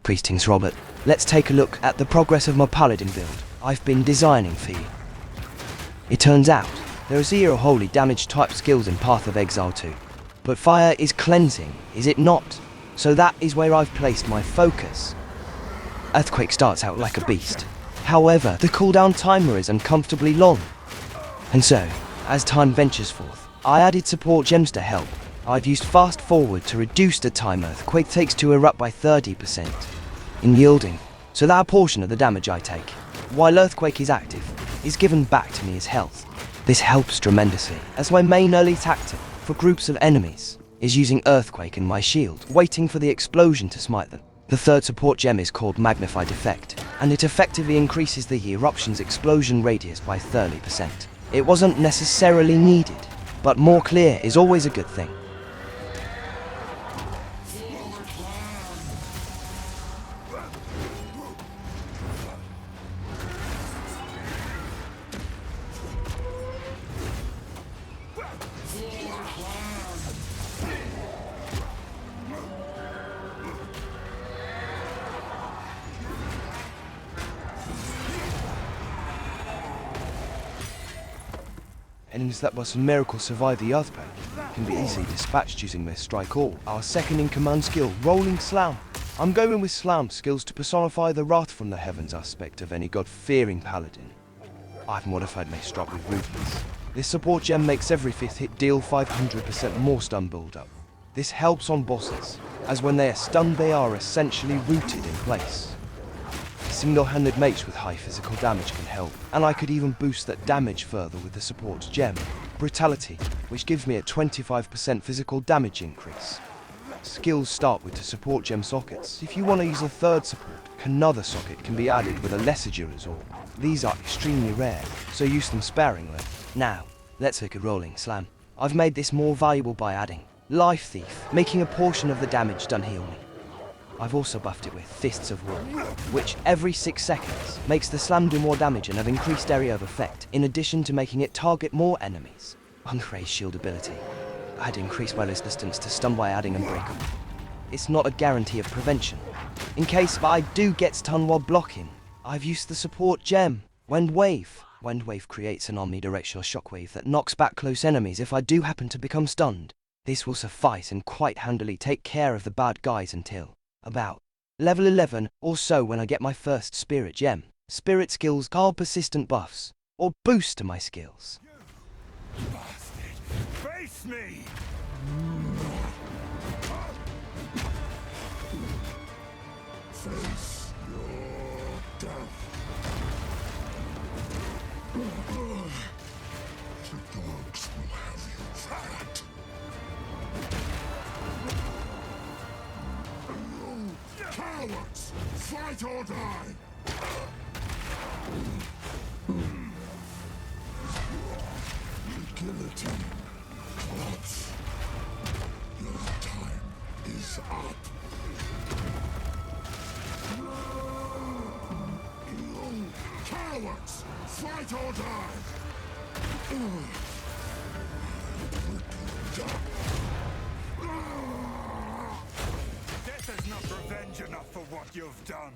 Greetings, Robert. Let's take a look at the progress of my Paladin build I've been designing for you. It turns out, there are 0 holy damage type skills in Path of Exile 2. But fire is cleansing, is it not? So that is where I've placed my focus. Earthquake starts out like a beast. However, the cooldown timer is uncomfortably long. And so, as time ventures forth, I added support gems to help. I've used fast forward to reduce the time Earthquake takes to erupt by 30% in yielding, so that a portion of the damage I take, while Earthquake is active, is given back to me as health. This helps tremendously, as my main early tactic for groups of enemies is using Earthquake in my shield, waiting for the explosion to smite them. The third support gem is called Magnified Effect, and it effectively increases the eruption's explosion radius by 30%. It wasn't necessarily needed, but more clear is always a good thing. Enemies that by some miracle survive the earthquake can be easily dispatched using their Strike All, our second in command skill, Rolling Slam. I'm going with Slam skills to personify the wrath from the heavens aspect of any god-fearing paladin. I've modified my strike with Ruthless. This support gem makes every 5th hit deal 500% more stun build-up. This helps on bosses, as when they are stunned they are essentially rooted in place. Single-handed mates with high physical damage can help, and I could even boost that damage further with the support gem, Brutality, which gives me a 25% physical damage increase. Skills start with the support gem sockets. If you want to use a third support, another socket can be added with a lesser resort. These are extremely rare, so use them sparingly. Now, let's look at Rolling Slam. I've made this more valuable by adding Life Thief, making a portion of the damage done heal me. I've also buffed it with Fists of War, which every 6 seconds makes the slam do more damage and have increased area of effect, in addition to making it target more enemies. Unraised Shield ability. I had increased my resistance to stun by adding Unbreakable. It's not a guarantee of prevention. In case I do get stunned while blocking, I've used the support gem, Wind Wave. Wind Wave creates an omnidirectional shockwave that knocks back close enemies if I do happen to become stunned. This will suffice and quite handily take care of the bad guys until about level 11 or so, when I get my first Spirit gem. Spirit skills are persistent buffs, or boost to my skills. You bastard! Face me! Face your death. The dogs will have you fat. Cowards! Fight or die! The guillotine drops. Your time is up. Cowards! Fight or die! Death is not revenge enough for what you've done.